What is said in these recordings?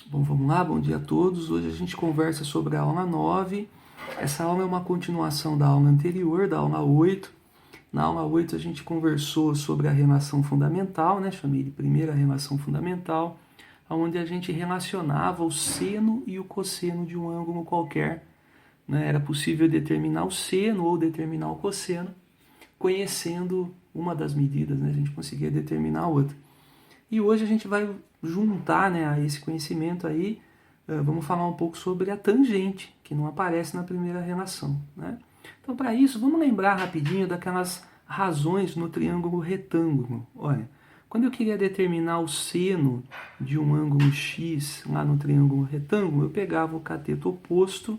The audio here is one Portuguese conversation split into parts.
Bom, vamos lá, bom dia a todos. Hoje a gente conversa sobre a aula 9. Essa aula é uma continuação da aula anterior, da aula 8. Na aula 8 a gente conversou sobre a relação fundamental, né? Chamei de primeira relação fundamental, onde a gente relacionava o seno e o cosseno de um ângulo qualquer, né? Era possível determinar o seno ou determinar o cosseno, conhecendo uma das medidas, né? A gente conseguia determinar a outra. E hoje a gente vai juntar, né, a esse conhecimento aí, vamos falar um pouco sobre a tangente, que não aparece na primeira relação, né? Então, para isso, vamos lembrar rapidinho daquelas razões no triângulo retângulo. Olha, quando eu queria determinar o seno de um ângulo x lá no triângulo retângulo, eu pegava o cateto oposto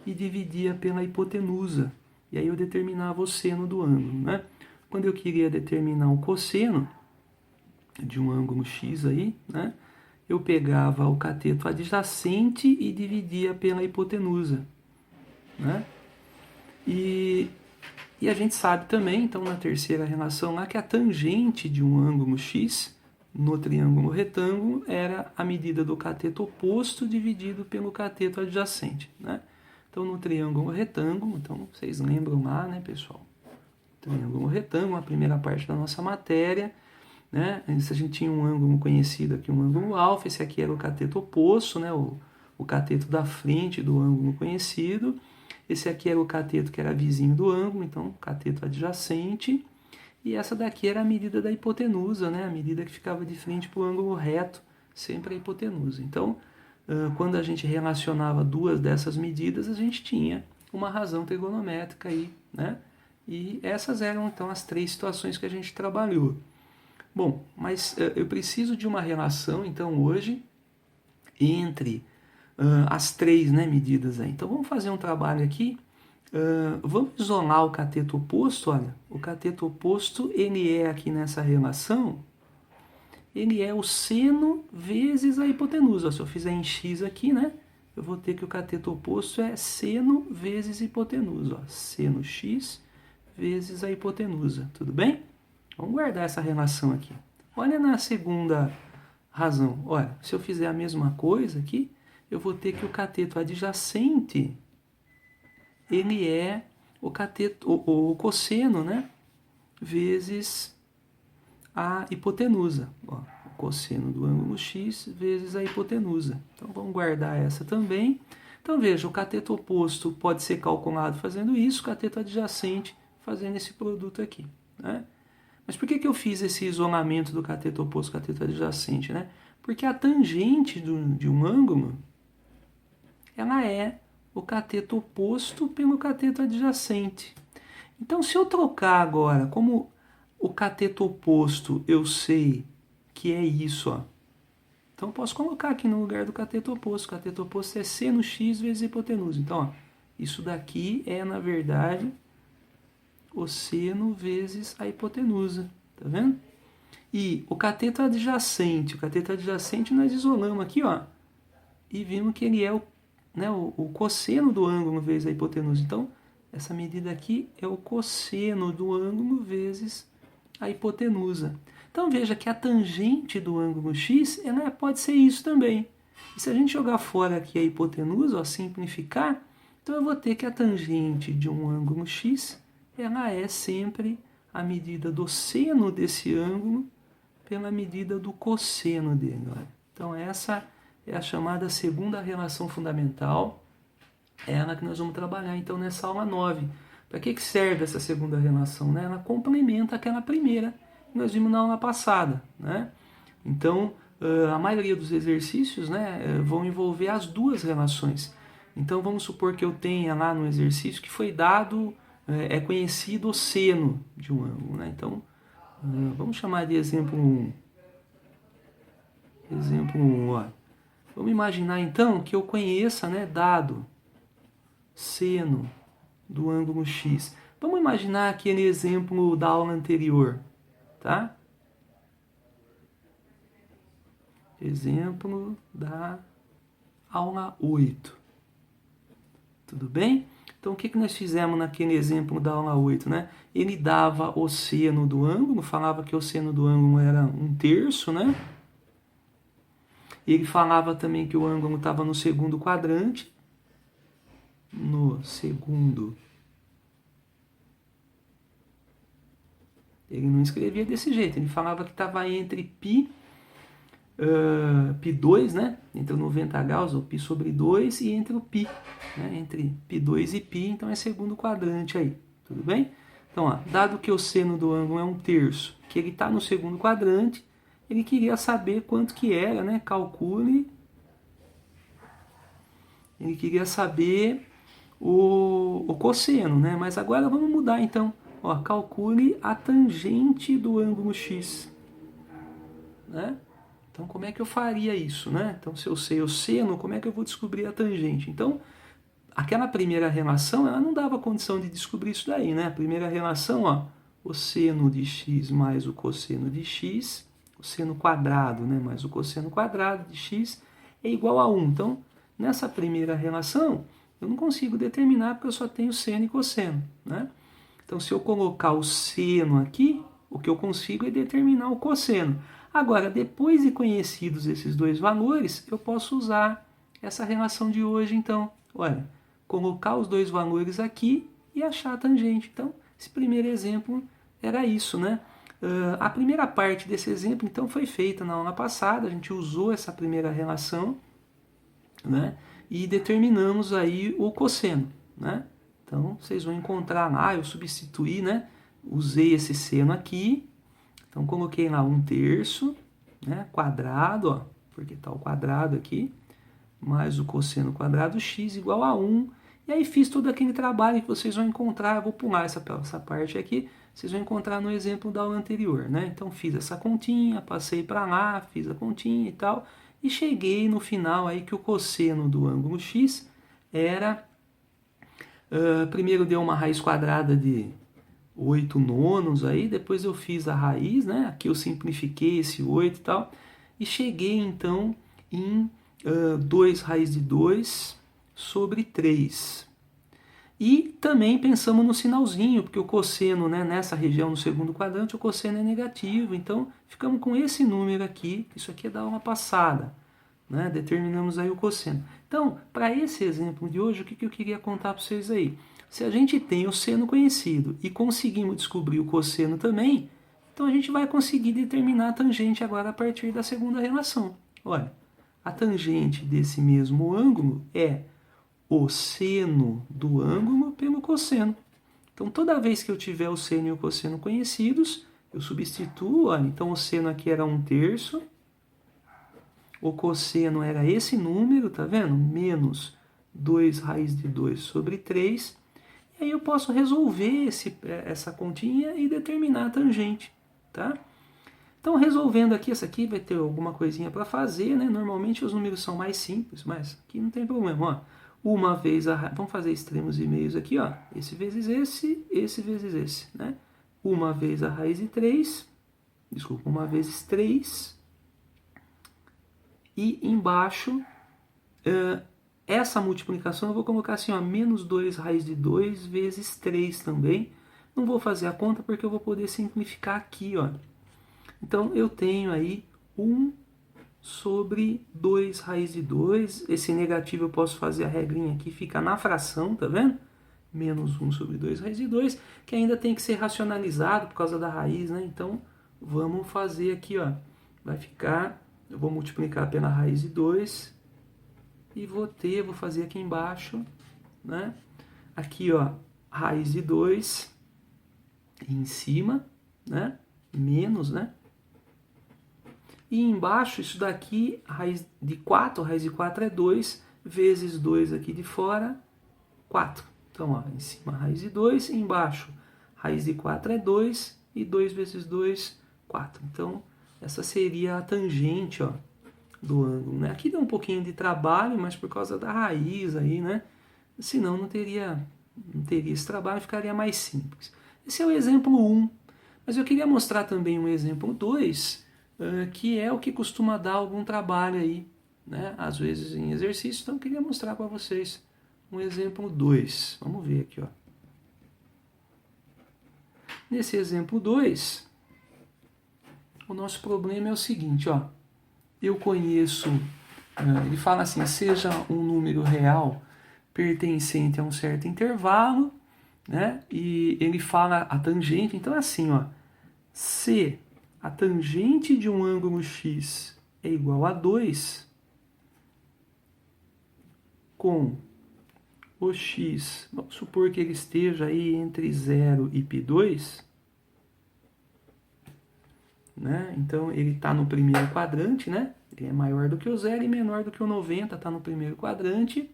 e dividia pela hipotenusa. E aí eu determinava o seno do ângulo, né? Quando eu queria determinar o cosseno de um ângulo x aí, né? Eu pegava o cateto adjacente e dividia pela hipotenusa, né? E a gente sabe também, então, na terceira relação lá, que a tangente de um ângulo x no triângulo retângulo era a medida do cateto oposto dividido pelo cateto adjacente, né? Então, no triângulo retângulo, então, vocês lembram lá, né, pessoal? Triângulo retângulo, a primeira parte da nossa matéria, né? Antes a gente tinha um ângulo conhecido aqui, um ângulo alfa, esse aqui era o cateto oposto, né? o cateto da frente do ângulo conhecido. Esse aqui era o cateto que era vizinho do ângulo, então cateto adjacente. E essa daqui era a medida da hipotenusa, né? A medida que ficava de frente para o ângulo reto, sempre a hipotenusa. Então, quando a gente relacionava duas dessas medidas, a gente tinha uma razão trigonométrica aí, né? E essas eram então as três situações que a gente trabalhou. Bom, mas eu preciso de uma relação, então, hoje, entre as três, né, medidas aí. Então, vamos fazer um trabalho aqui. Vamos isolar o cateto oposto, olha. O cateto oposto, ele é aqui nessa relação, ele é o seno vezes a hipotenusa. Se eu fizer em x aqui, né, eu vou ter que o cateto oposto é seno vezes hipotenusa. Ó. Seno x vezes a hipotenusa, tudo bem? Vamos guardar essa relação aqui. Olha na segunda razão. Olha, se eu fizer a mesma coisa aqui, eu vou ter que o cateto adjacente, ele é o cateto, o cosseno, né? Vezes a hipotenusa. Ó, o cosseno do ângulo x vezes a hipotenusa. Então, vamos guardar essa também. Então, veja, o cateto oposto pode ser calculado fazendo isso, o cateto adjacente fazendo esse produto aqui, né? Mas por que eu fiz esse isolamento do cateto oposto e cateto adjacente, né? Porque a tangente de um ângulo, ela é o cateto oposto pelo cateto adjacente. Então, se eu trocar agora, como o cateto oposto eu sei que é isso, ó. Então, eu posso colocar aqui no lugar do cateto oposto. O cateto oposto é seno x vezes hipotenusa. Então, ó, isso daqui é, na verdade, o seno vezes a hipotenusa, tá vendo? E o cateto adjacente nós isolamos aqui, ó, e vimos que ele é o cosseno do ângulo vezes a hipotenusa. Então, essa medida aqui é o cosseno do ângulo vezes a hipotenusa. Então, veja que a tangente do ângulo x, ela pode ser isso também. E se a gente jogar fora aqui a hipotenusa, ó, simplificar, então eu vou ter que a tangente de um ângulo x, ela é sempre a medida do seno desse ângulo pela medida do cosseno dele. Olha. Então, essa é a chamada segunda relação fundamental, é ela que nós vamos trabalhar então nessa aula 9. Para que serve essa segunda relação? Né? Ela complementa aquela primeira que nós vimos na aula passada. Né? Então, a maioria dos exercícios, né, vão envolver as duas relações. Então, vamos supor que eu tenha lá no exercício que foi dado, é conhecido o seno de um ângulo. Né? Então, vamos chamar de exemplo 1. Exemplo 1, ó. Vamos imaginar então que eu conheça, né, dado seno do ângulo x. Vamos imaginar aquele exemplo da aula anterior, tá? Exemplo da aula 8. Tudo bem? Então, o que nós fizemos naquele exemplo da aula 8, né? Ele dava o seno do ângulo, falava que o seno do ângulo era 1/3, né? Ele falava também que o ângulo estava no segundo quadrante. No segundo. Ele não escrevia desse jeito. Ele falava que estava entre π2, né? Entre 90 graus, ou π sobre 2, e entre o π. Né? Entre π2 e π, então é segundo quadrante aí. Tudo bem? Então, ó, dado que o seno do ângulo é 1/3, que ele está no segundo quadrante, ele queria saber quanto que era, né? Calcule. Ele queria saber o cosseno, né? Mas agora vamos mudar então. Ó, calcule a tangente do ângulo x. Né? Então, como é que eu faria isso, né? Então, se eu sei o seno, como é que eu vou descobrir a tangente? Então, aquela primeira relação, ela não dava condição de descobrir isso daí, né? A primeira relação, ó, o seno de x mais o cosseno de x, o seno quadrado, né, mais o cosseno quadrado de x é igual a 1. Então, nessa primeira relação, eu não consigo determinar porque eu só tenho seno e cosseno, né? Então, se eu colocar o seno aqui, o que eu consigo é determinar o cosseno. Agora, depois de conhecidos esses dois valores, eu posso usar essa relação de hoje, então. Olha, colocar os dois valores aqui e achar a tangente. Então, esse primeiro exemplo era isso, né? A primeira parte desse exemplo, então, foi feita na aula passada. A gente usou essa primeira relação, né? E determinamos aí o cosseno, né? Então, vocês vão encontrar lá, eu substituí, né? Usei esse seno aqui. Então, coloquei lá 1/3, né? Quadrado, ó, porque está o quadrado aqui, mais o cosseno quadrado x igual a 1. E aí fiz todo aquele trabalho que vocês vão encontrar, eu vou pular essa parte aqui, vocês vão encontrar no exemplo da aula anterior, né? Então fiz essa continha, passei para lá, fiz a continha e tal, e cheguei no final aí que o cosseno do ângulo x era, primeiro deu uma raiz quadrada de 8 nonos aí, depois eu fiz a raiz, né? Aqui eu simplifiquei esse 8 e tal, e cheguei então em 2 raiz de 2 sobre 3. E também pensamos no sinalzinho, porque o cosseno, né, nessa região no segundo quadrante, o cosseno é negativo, então ficamos com esse número aqui, isso aqui é da aula passada, né? Determinamos aí o cosseno. Então, para esse exemplo de hoje, o que eu queria contar para vocês aí? Se a gente tem o seno conhecido e conseguimos descobrir o cosseno também, então a gente vai conseguir determinar a tangente agora a partir da segunda relação. Olha, a tangente desse mesmo ângulo é o seno do ângulo pelo cosseno. Então, toda vez que eu tiver o seno e o cosseno conhecidos, eu substituo, olha, então o seno aqui era 1/3, o cosseno era esse número, tá vendo? Menos 2 raiz de 2 sobre 3. E aí eu posso resolver essa continha e determinar a tangente, tá? Então, resolvendo aqui, essa aqui vai ter alguma coisinha para fazer, né? Normalmente os números são mais simples, mas aqui não tem problema, ó. Uma vez a raiz, vamos fazer extremos e meios aqui, ó. Esse vezes esse vezes esse, né? Uma vez a raiz de 3, desculpa, uma vezes 3. E embaixo, essa multiplicação eu vou colocar assim, ó, menos 2 raiz de 2 vezes 3 também. Não vou fazer a conta porque eu vou poder simplificar aqui, ó. Então, eu tenho aí 1 sobre 2 raiz de 2. Esse negativo eu posso fazer a regrinha aqui, fica na fração, tá vendo? Menos 1 sobre 2 raiz de 2, que ainda tem que ser racionalizado por causa da raiz, né? Então, vamos fazer aqui, ó. Vai ficar, eu vou multiplicar pela raiz de 2 e vou fazer aqui embaixo, né? Aqui, ó, raiz de 2 em cima, né? Menos, né? E embaixo, isso daqui, raiz de 4 é 2, vezes 2 aqui de fora, 4. Então, ó, em cima raiz de 2, embaixo raiz de 4 é 2, e 2 vezes 2, 4. Então, essa seria a tangente, ó, do ângulo, né? Aqui deu um pouquinho de trabalho, mas por causa da raiz aí, né? Senão não teria esse trabalho, ficaria mais simples. Esse é o exemplo 1, mas eu queria mostrar também um exemplo 2, que é o que costuma dar algum trabalho aí, né? Às vezes em exercício, então eu queria mostrar para vocês um exemplo 2. Vamos ver aqui, ó. Nesse exemplo 2, o nosso problema é o seguinte, ó. eu conheço, ele fala assim, seja um número real pertencente a um certo intervalo, né? E ele fala a tangente, então é assim, ó, se a tangente de um ângulo x é igual a 2, com o x, vamos supor que ele esteja aí entre 0 e π2, né? Então ele está no primeiro quadrante, né? Ele é maior do que o 0 e menor do que o 90, está no primeiro quadrante.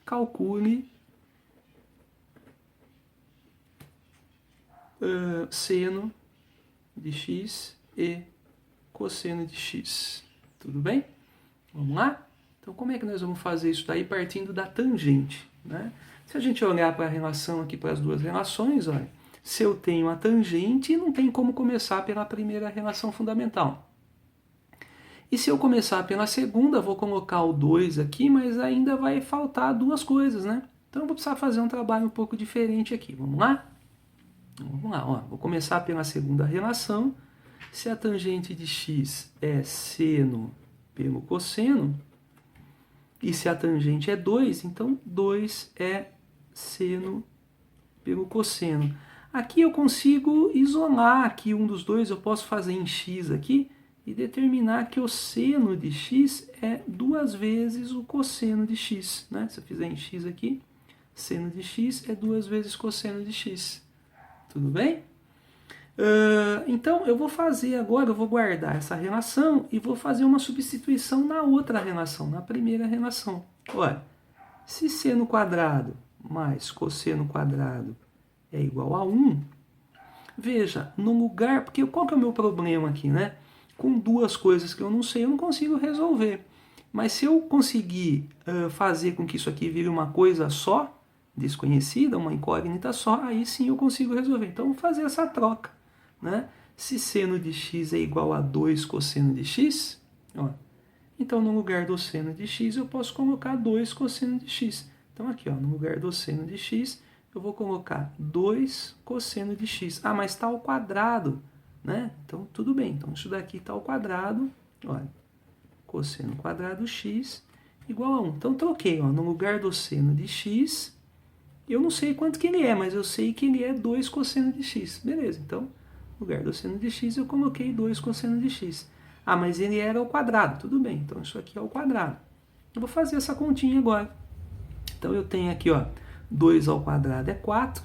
Calcule seno de x e cosseno de x. Tudo bem? Vamos lá? Então, como é que nós vamos fazer isso daí partindo da tangente, né? Se a gente olhar para a relação aqui, para as duas relações, olha, se eu tenho a tangente, não tem como começar pela primeira relação fundamental. E se eu começar pela segunda, vou colocar o 2 aqui, mas ainda vai faltar duas coisas, né? Então, eu vou precisar fazer um trabalho um pouco diferente aqui. Vamos lá? Vamos lá, ó. Vou começar pela segunda relação. Se a tangente de x é seno pelo cosseno, e se a tangente é 2, então 2 é seno pelo cosseno. Aqui eu consigo isolar aqui um dos dois, eu posso fazer em x aqui e determinar que o seno de x é 2 vezes o cosseno de x, né? Se eu fizer em x aqui, seno de x é 2 vezes cosseno de x. Tudo bem? Então, eu vou fazer agora, eu vou guardar essa relação e vou fazer uma substituição na outra relação, na primeira relação. Olha, se seno quadrado mais cosseno quadrado é igual a 1, veja, no lugar, porque qual que é o meu problema aqui, né? Com duas coisas que eu não sei, eu não consigo resolver. Mas se eu conseguir fazer com que isso aqui vire uma coisa só, desconhecida, uma incógnita só, aí sim eu consigo resolver. Então, eu vou fazer essa troca, né? Se seno de x é igual a 2 cosseno de x, ó, então no lugar do seno de x eu posso colocar 2 cosseno de x. Então aqui, ó, no lugar do seno de x, eu vou colocar 2 cosseno de x. Ah, mas está ao quadrado, né? Então tudo bem, então isso daqui está ao quadrado, olha, cosseno quadrado x igual a 1. Então troquei, ó, no lugar do seno de x, eu não sei quanto que ele é, mas eu sei que ele é 2 cosseno de x. Beleza, então no lugar do seno de x, eu coloquei 2 cosseno de x. Ah, mas ele era ao quadrado. Tudo bem, então isso aqui é ao quadrado. Eu vou fazer essa continha agora. Então eu tenho aqui, ó, 2 ao quadrado é 4.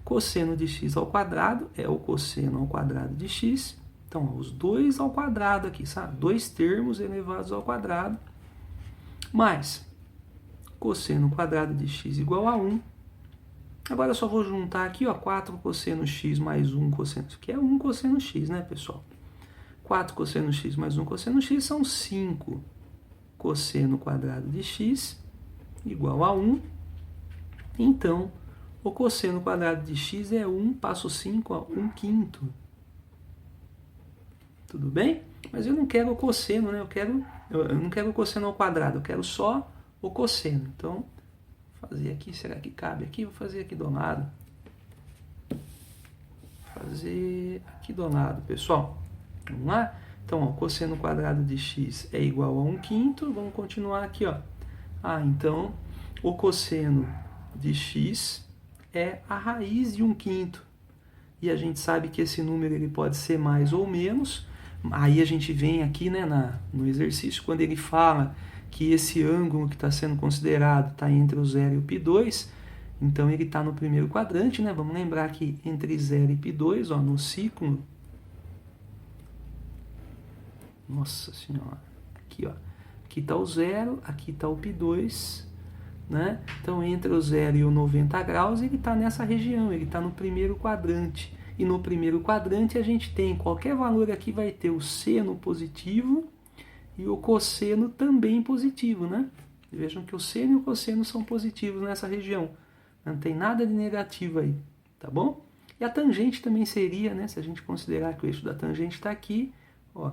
Cosseno de x ao quadrado é o cosseno ao quadrado de x. Então, ó, os 2 ao quadrado aqui, sabe? 2 termos elevados ao quadrado. Mais cosseno quadrado de x igual a 1. Agora eu só vou juntar aqui, ó, 4 cosseno x mais 1 cosseno, que é 1 cosseno x, né, pessoal? 4 cosseno x mais 1 cosseno x são 5 cosseno quadrado de x igual a 1. Então, o cosseno quadrado de x é 1, passo 5, ó, 1 quinto. Tudo bem? Mas eu não quero o cosseno, né? Eu não quero o cosseno ao quadrado, eu quero só o cosseno. Então, fazer aqui, será que cabe aqui? Vou fazer aqui do lado. Fazer aqui do lado, pessoal. Vamos lá? Então, ó, cosseno quadrado de x é igual a 1 quinto. Vamos continuar aqui, ó. Ah, então, o cosseno de x é a raiz de 1 quinto. E a gente sabe que esse número ele pode ser mais ou menos. Aí a gente vem aqui, né, no exercício, quando ele fala que esse ângulo que está sendo considerado está entre o 0 e o π2, então ele está no primeiro quadrante, né? Vamos lembrar que entre 0 e π2, ó, no ciclo, nossa senhora, aqui, ó, aqui está o 0, aqui está o π2, né? Então entre o 0 e o 90 graus ele está nessa região, ele está no primeiro quadrante. E no primeiro quadrante a gente tem, qualquer valor aqui vai ter o seno positivo e o cosseno também positivo, né? Vejam que o seno e o cosseno são positivos nessa região. Não tem nada de negativo aí, tá bom? E a tangente também seria, né? Se a gente considerar que o eixo da tangente está aqui, ó,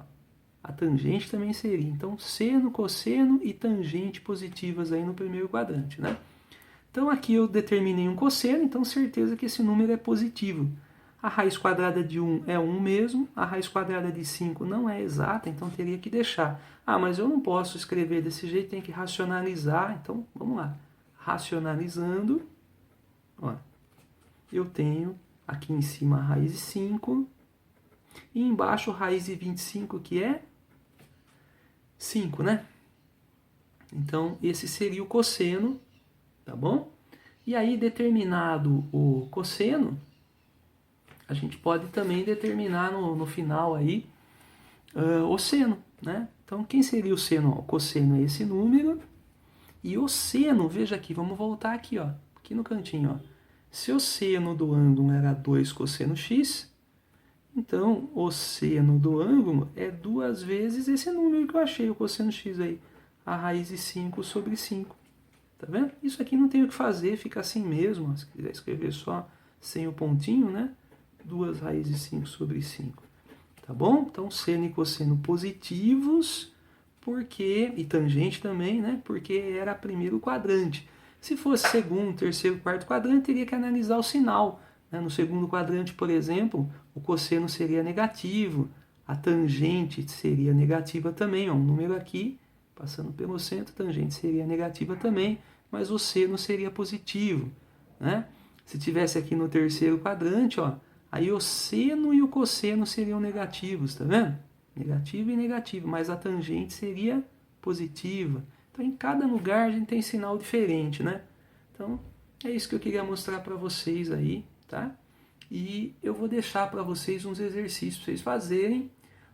a tangente também seria. Então, seno, cosseno e tangente positivas aí no primeiro quadrante, né? Então, aqui eu determinei um cosseno, então certeza que esse número é positivo. A raiz quadrada de 1 é 1 mesmo, a raiz quadrada de 5 não é exata, então teria que deixar. Ah, mas eu não posso escrever desse jeito, tem que racionalizar. Então, vamos lá. Racionalizando, ó, eu tenho aqui em cima a raiz de 5 e embaixo a raiz de 25, que é 5, né? Então, esse seria o cosseno, tá bom? E aí, determinado o cosseno, a gente pode também determinar no final aí o seno, né? Então, quem seria o seno? O cosseno é esse número. E o seno, veja aqui, vamos voltar aqui, ó, aqui no cantinho, ó. Se o seno do ângulo era 2 cosseno x, então o seno do ângulo é 2 vezes esse número que eu achei, o cosseno x aí, a raiz de 5 sobre 5. Tá vendo? Isso aqui não tem o que fazer, fica assim mesmo, ó. Se quiser escrever só sem o pontinho, né? 2 raízes de 5 sobre 5. Tá bom? Então, seno e cosseno positivos, porque, e tangente também, né? Porque era primeiro quadrante. Se fosse segundo, terceiro, quarto quadrante, teria que analisar o sinal. Né? No segundo quadrante, por exemplo, o cosseno seria negativo, a tangente seria negativa também. Ó, um número aqui, passando pelo centro, tangente seria negativa também, mas o seno seria positivo. Né? Se tivesse aqui no terceiro quadrante, ó, aí o seno e o cosseno seriam negativos, tá vendo? Negativo e negativo, mas a tangente seria positiva. Então, em cada lugar a gente tem sinal diferente, né? Então, é isso que eu queria mostrar para vocês aí, tá? E eu vou deixar para vocês uns exercícios para vocês fazerem.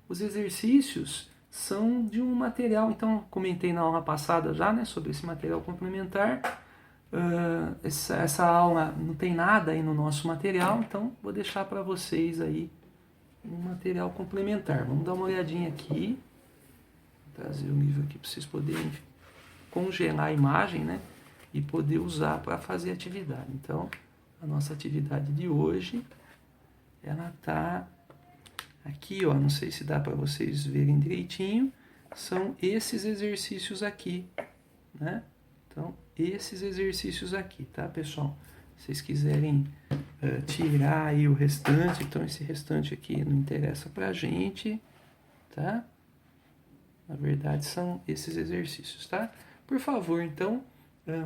Os exercícios são de um material, então, comentei na aula passada já, né, sobre esse material complementar. Essa aula não tem nada aí no nosso material, então vou deixar para vocês aí um material complementar. Vamos dar uma olhadinha aqui. Vou trazer o livro aqui para vocês poderem congelar a imagem, né? E poder usar para fazer atividade. Então, a nossa atividade de hoje, ela tá aqui, ó. Não sei se dá para vocês verem direitinho. São esses exercícios aqui, né? Então, esses exercícios aqui, tá, pessoal? Se vocês quiserem tirar aí o restante, então esse restante aqui não interessa pra gente, tá? Na verdade, são esses exercícios, tá? Por favor, então,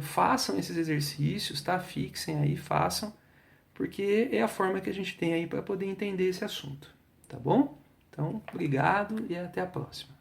façam esses exercícios, tá? Fixem aí, façam, porque é a forma que a gente tem aí para poder entender esse assunto, tá bom? Então, obrigado e até a próxima.